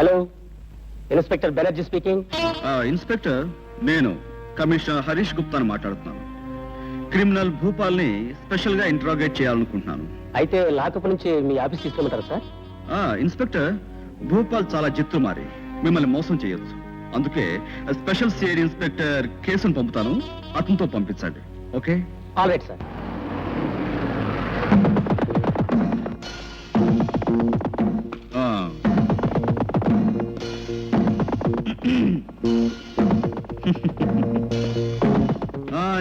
Hello, inspector Banerjee speaking. Inspector, నేను commissioner Harish గుప్తాను మాట్లాడుతున్నాను. Criminal భూపాల్ని special గా ఇంట్రాగేట్ చేయాలనుకుంటున్నాను. అయితే లాకప్ నుంచి మీ ఆఫీస్ తీసుకోమంటారా సార్? ఇన్స్పెక్టర్, భూపాల్ చాలా జిత్తుమారి మిమ్మల్ని మోసం చేయొచ్చు. అందుకే స్పెషల్ సిఐడి ఇన్స్పెక్టర్ కేసును పంపుతాను, అతనితో పంపించండి. Okay? All right sir.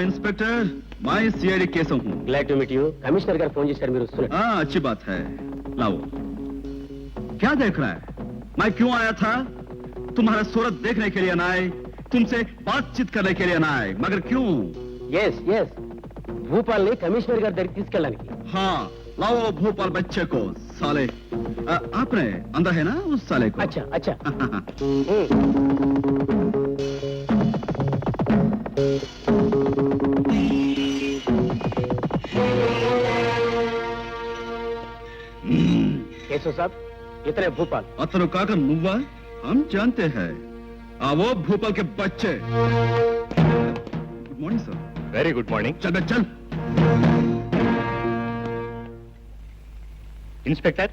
Inspector, मैं सीआईडी केस हूँ. Glad to meet you. Commissioner गाరు ఫోన్ చేశారు, మీరు వస్తున్నారు. अच्छी बात है. लाओ. क्या देख रहा है? मैं क्यों आया था? तुम्हारा सूरत देखने के लिए ना आए, तुमसे बातचीत करने के लिए ना आए, मगर क्यों? यस यस, भूपाल ने कमिश्नर गाరి దగ్గరికి తీసుకెళ్ళడానికి. हाँ, लाओ भोपाल बच्चे को. साले आपने अंदर है ना उस साले को? अच्छा अच्छा. केशव साहब, इतने भूपाल. अतनु काका नुव्वा, हम जानते हैं. वो भूपाल के बच्चे. Good morning sir. Very good morning. चल बे चल. ఇన్స్పెక్టర్,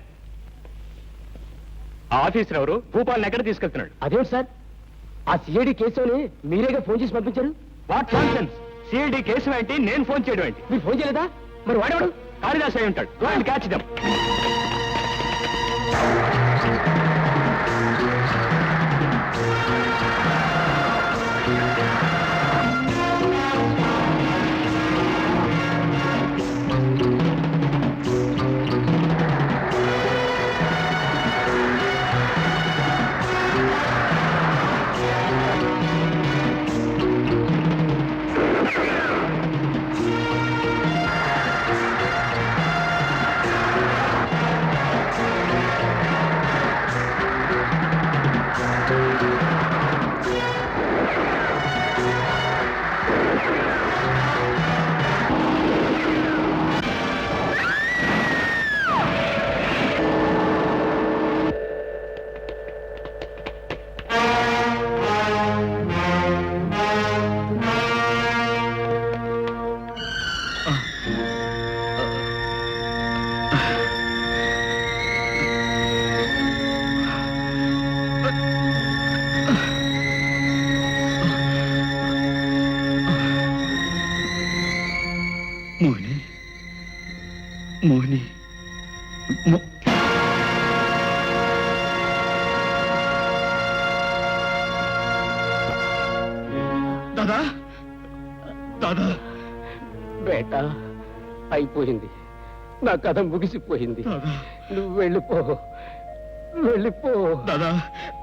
ఆ ఆఫీసర్ ఎవరు భూపాల్ని ఎక్కడ తీసుకెళ్తున్నాడు? అదేంటి సార్, ఆ సిఐడి కేసుని మీరేగా ఫోన్ చేసి పంపించారు? What nonsense! సిఐడి కేసు ఏంటి, నేను ఫోన్ చేయడం ఏంటి? మీరు ఫోన్ చేయలేదా? మరి వాడేవాడు? కాళిదాస్ అయి ఉంటాడు. Go and catch them. Mohini, Mohini, दादा, दादा. బేటా, అయిపోయింది. నా కథ ముగిసిపోయింది. నువ్వు వెళ్ళిపో, వెళ్ళిపో. దాదా,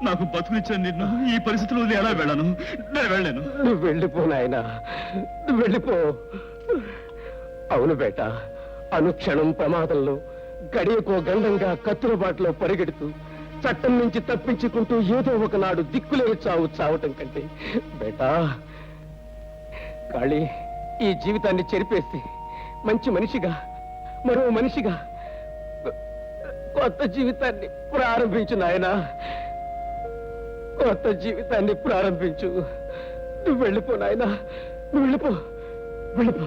నాకు బతుకునిచ్చిన నిన్ను ఈ పరిస్థితిలో ఎలా వెళ్ళను? నేను వెళ్ళాను. నువ్వు వెళ్ళిపో నాయనా, నువ్వు వెళ్ళిపో. అవును బేట, అనుక్షణం ప్రమాదంలో, గడియకో గండంగా కత్తులబాటులో పరిగెడుతూ, చట్టం నుంచి తప్పించుకుంటూ ఏదో ఒకనాడు దిక్కులేని చావు చావటం కంటే బేటా, కాళీ, ఈ జీవితాన్ని చెరిపేసి మంచి మనిషిగా, మరో మనిషిగా కొత్త జీవితాన్ని ప్రారంభించు నాయనా, కొత్త జీవితాన్ని ప్రారంభించు. నువ్వు వెళ్ళిపో నాయనా, నువ్వు వెళ్ళిపో, వెళ్ళిపో.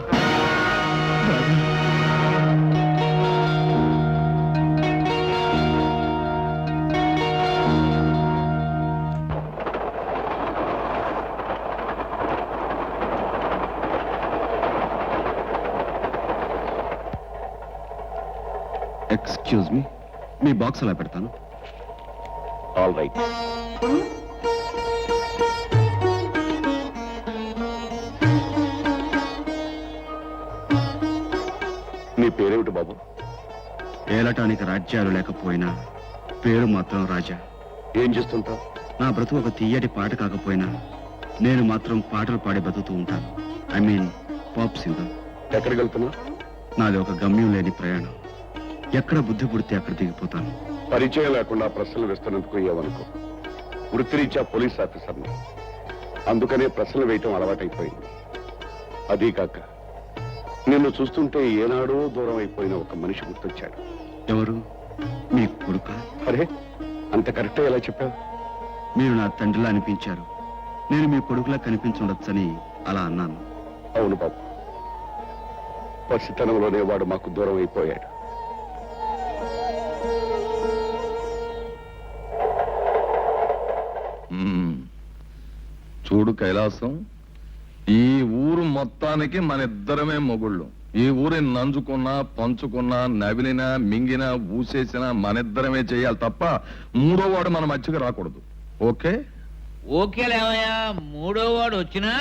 ఎక్స్క్యూజ్ మీ, మీ బాక్స్ అలా పెడతాను. All right. నీ పేరేమిటి బాబు? ఏలటానికి రాజ్యాలు లేకపోయినా పేరు మాత్రం రాజా. ఏం చేస్తుంటావు? నా బ్రతుకు ఒక తీయటి పాట కాకపోయినా నేను మాత్రం పాటలు పాడి బతుకుతూ ఉంటాను. I mean pop singer. ఎక్కడికి వెళ్తున్నావు? నాది ఒక గమ్యం లేని ప్రయాణం. ఎక్కడ బుద్ధి పుడితే అక్కడ దిగిపోతాను. పరిచయం లేకుండా ప్రశ్నలు వేస్తున్నందుకు ఏమనుకో. వృత్తిరీత్యా పోలీస్ ఆఫీసర్ని, అందుకనే ప్రశ్నలు వేయటం అలవాటైపోయింది. అదీ కాక నిన్ను చూస్తుంటే ఏనాడో దూరం అయిపోయిన ఒక మనిషి గుర్తొచ్చాడు. ఎవరు? మీ కొడుక? అరే, అంత కరెక్ట్ ఎలా చెప్పావు? మీరు నా తండ్రిలా అనిపించారు, నేను మీ కొడుకులా కనిపించుండొచ్చని అలా అన్నాను. అవును బాబు, పసితనంలోనే వాడు మాకు దూరం అయిపోయాడు. చూడు కైలాసం, ఈ ఊరు మొత్తానికి మన ఇద్దరమే మొగుళ్ళు. ఈ ఊరిని నంజుకున్నా, పంచుకున్నా, నవిలినా, మింగినా, ఊసేసినా మనిద్దరమే చేయాలి తప్ప మూడో వాడు మన మధ్యకి రాకూడదు. ఓకే? ఓకే లేవయ్యా, మూడో వాడు వచ్చినా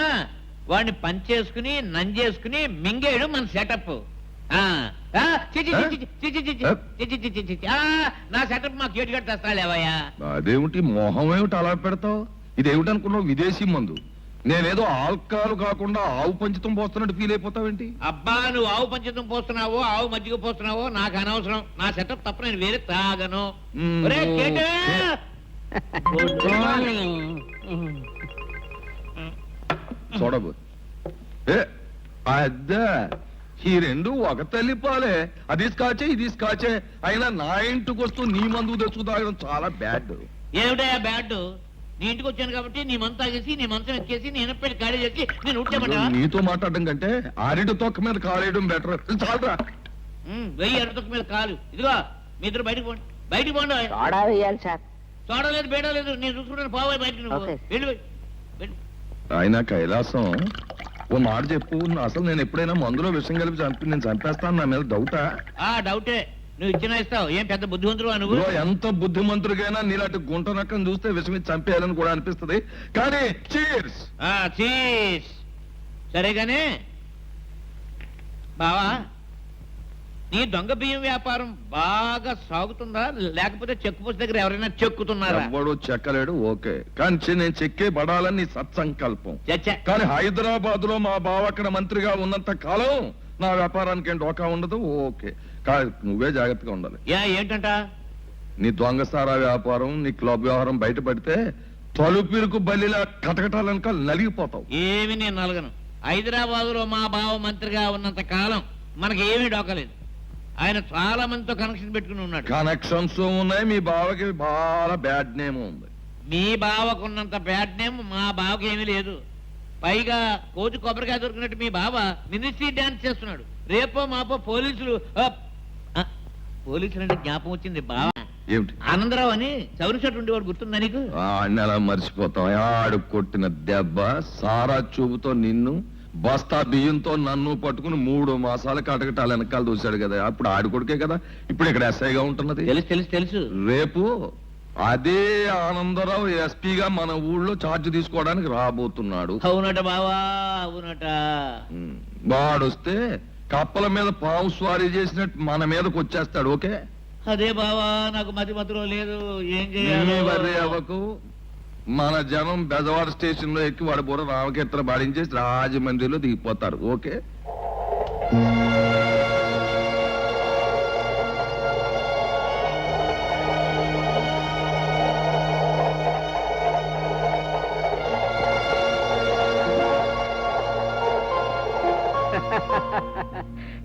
వాడిని పంచేసుకుని నంజేసుకుని మింగేయడం మన సెటప్. నా సెటప్ మా కేటు కట్టి తెస్తా లేవయ్యా. అదేమిటి మొహం ఏమిటి అలా పెడతావు? ఇదేమిటనుకున్నావు? విదేశీ మందు. నేనేదో ఆల్కహాల్ కాకుండా ఆవు పంచితం పోస్తున్నట్టు ఫీల్ అయిపోతావేంటి? అబ్బా, నువ్వు ఆవు పంచతం పోస్తున్నావో ఆవు మజ్జిగ పోస్తున్నావో నాకు అనవసరం. నా సెటప్ తప్ప నేను వేరే తాగను. ఒరే కేటు! చూడబు ఏ అద్దా, ఈ రెండు ఒక తల్లి పాలే. అది స్కాచే, ఇది స్కాచే. అయినా నా ఇంటికి వస్తూ నీ మందు తెచ్చుకు తాగడం చాలా బ్యాడ్. ఏమిటయా బ్యాడ్? నీ ఇంటికి వచ్చాను కాబట్టి నీ మంత తాగేసి నీ మంచం ఎక్కేసి నేను పెట్టి ఖాళీ చేసి నేను ఉట్టేమంటా? నీతో మాట్లాడడం కంటే అరటి తొక్క మీద కాలేయడం బెటర్. చాలరా. వెయ్యి అరటొక్క మీద కాలు. ఇదిగో మీ ఇద్దరు బయటకు పోండి, బయటకు పోండి. సోడా వేయాలి సార్. చూడలేదు బేడలేదు, నేను చూసుకుంటాను. పోవాలి బయటకు నువ్వు. ఓకే. వెళ్ళు, వెళ్ళు. ఆయన కైలాసం, ఓ మాట చెప్పు. అసలు నేను ఎప్పుడైనా మందులో విషం కలిపి నేను చంపేస్తాను, నా మీద డౌటా? డౌటే. నువ్వు ఇచ్చిన ఇస్తావు. ఏం పెద్ద బుద్ధివంతుడు నువ్వు? ఇదిగో, ఎంత బుద్ధిమంతుడికైనా నీలాంటి గుంట నక్కను చూస్తే విషం ఇచ్చి చంపేయాలని కూడా అనిపిస్తుంది. కానీ చీర్స్. చీస్. సరేగానే బావా, నీ దొంగ బియ్యం వ్యాపారం బాగా సాగుతుందా, లేకపోతే చెక్కు పోస్ట్ దగ్గర ఎవరైనా చెక్కుతున్నారా? ఎవడు చెక్కలేడు. ఓకే, కానీ నేను చెక్కే పడాలని నీ సత్సంకల్పం. చచ్చా. కానీ హైదరాబాద్ లో మా బావ అక్కడ మంత్రిగా ఉన్నంత కాలం నా వ్యాపారానికి ఏం డోకా ఉండదు. ఓకే, కానీ నువ్వే జాగ్రత్తగా ఉండాలి. ఏంటంట? నీ దొంగసారా వ్యాపారం, నీ క్లబ్ వ్యవహారం బయటపడితే తలుపిరుకు బల్లిలా కటకటాలనుక నలిగిపోతావు. ఏమి నేను నలగను. హైదరాబాద్ లో మా బావ మంత్రిగా ఉన్నంత కాలం మనకి ఏమీ డోకలేదు. ఆయన చాలా మందితో కనెక్షన్ పెట్టుకుని ఉన్నాడు. కనెక్షన్స్ ఉన్నాయి. మీ బావకి బాగా బ్యాడ్ నేమ్ ఉంది. మీ బావకున్నంత బ్యాడ్ నేమ్ మా బావకి ఏమీ లేదు. పైగా కోతి కొబ్బరికాయ దొరికినట్టు మీ బావ మినిస్ట్రీ డాన్స్ చేస్తున్నాడు. రేపో మాపో పోలీసులు అంటే జ్ఞాపకం వచ్చింది బావ. ఏమిటి? ఆనందరావు అని చౌరి షర్ట్ ఉండేవాడు, గుర్తుందా నీకు? ఆడిని అలా మర్చిపోతాం. ఆడు కొట్టిన దెబ్బ సారా చూపుతో నిన్ను, బస్తా బియ్యంతో నన్ను పట్టుకుని 3 మాసాల కటకటాలు వెనకాల దూశాడు కదా. అప్పుడు ఆడి కొడుకే కదా ఇప్పుడు ఇక్కడ ఎస్ఐగా ఉంటున్నది. తెలుసు తెలుసు తెలుసు. రేపు అదే ఆనందరావు ఎస్పీగా మన ఊళ్ళో ఛార్జ్ తీసుకోవడానికి రాబోతున్నాడు. అవునట బావా, అవునట. వాడొస్తే కప్పల మీద పావు స్వారీ చేసినట్టు మన మీదకి వచ్చేస్తాడు. ఓకే? అదే బావా, నాకు మతి మతిలో లేదు. ఏం వర్రీ చేయాలి? అవ్వకు. మన జనం బెజవాడ స్టేషన్ లో ఎక్కి వాడి బుర్ర రామకీర్తన బాడించేసి రాజమండ్రిలో దిగిపోతారు. Okay?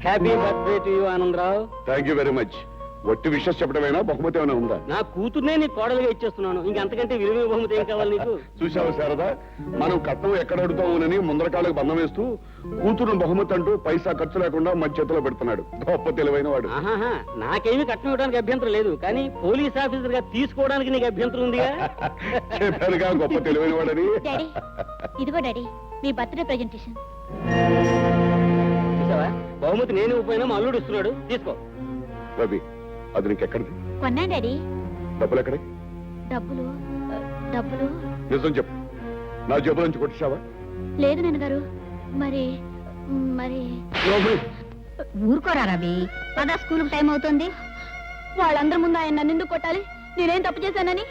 Happy birthday to you Anandarao. Thank you very much. ఒట్టి విషయం చెప్పడమేనా, బహుమతి ఏమైనా ఉందా? నా కూతుర్నే నీ కోడలుగా ఇచ్చేస్తున్నాను. ఇంకంతకంటే విలువ బహుమతి ఏం కావాలి నీకు? చూసావా శారదా, మనం కట్నం ఎక్కడ అడుగుతామోనని ముందర కాళ్ళకి బంధం వేస్తూ కూతురు బహుమతి అంటూ పైసా ఖర్చు లేకుండా మన చేతిలో పెడుతున్నాడు. గొప్ప తెలివైన వాడు. ఆహాహా, నాకేమీ కట్నం ఇవ్వడానికి అభ్యంతరం లేదు, కానీ పోలీస్ ఆఫీసర్ గా తీసుకోవడానికి నీకు అభ్యంతరం ఉందిగా. చెప్పానుగా గొప్ప తెలివైన వాడని. డాడీ, ఇదిగో డాడీ మీ బర్త్డే ప్రెజెంటేషన్. చూసావా, బహుమతి నేను ఇవ్వకపోయినా మా అల్లుడు ఇస్తున్నాడు, తీసుకో. రవి, అది నీకెక్కడిది? కొన్నా డాడీ. డబ్బులు ఎక్కడే? డబ్బులు డబ్బులు నిజం చెప్పు, నా జబ్బు నుంచి కొట్టేశావా? లేదు నాన్నగారు. మరి మరి ఊరుకోరా రవి, పదా స్కూల్ టైం అవుతుంది. వాళ్ళందరి ముందు ఆయన నన్ను ఎందుకు కొట్టాలి? నేనేం తప్పు చేశానని?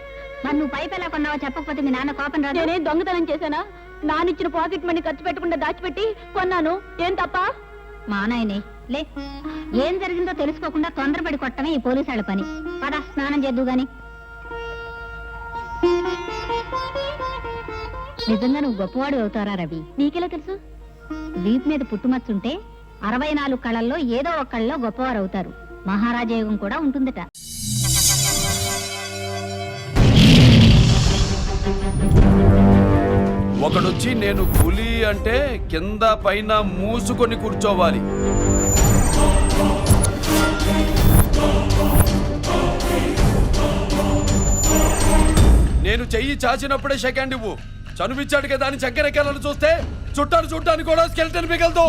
నన్ను పైపు ఎలా కొన్నావో చెప్పకపోతే మీ నాన్న కోపం రాదు. నేనేం దొంగతనం చేశానా? నానిచ్చిన పాకెట్ మనీ ఖర్చు పెట్టకుండా దాచిపెట్టి కొన్నాను. ఏం తప్ప? మా నాయనే లే, ఏం జరిగిందో తెలుసుకోకుండా తొందరపడి కొట్టమే ఈ పోలీసాళ్ళ పని. పద స్నానం చేద్దు గాని. నిజంగా నువ్వు గొప్పవాడు అవుతారా రవి? నీకెలా తెలుసు? వీపు మీద పుట్టుమచ్చుంటే 64 కళల్లో ఏదో ఒక కళలో గొప్పవారు అవుతారు. మహారాజయోగం కూడా ఉంటుందట. ఒకడొచ్చి నేను పులి అంటే కింద పైన మూసుకొని కూర్చోవాలి. నేను చెయ్యి చాచినప్పుడే సెకండ్ ఇవ్వు. చనువిచ్చాడు కదా అని చక్కెరెక్కాలని చూస్తే చుట్టాను చూడటానికి కూడా స్కెల్టన్ మిగలదు.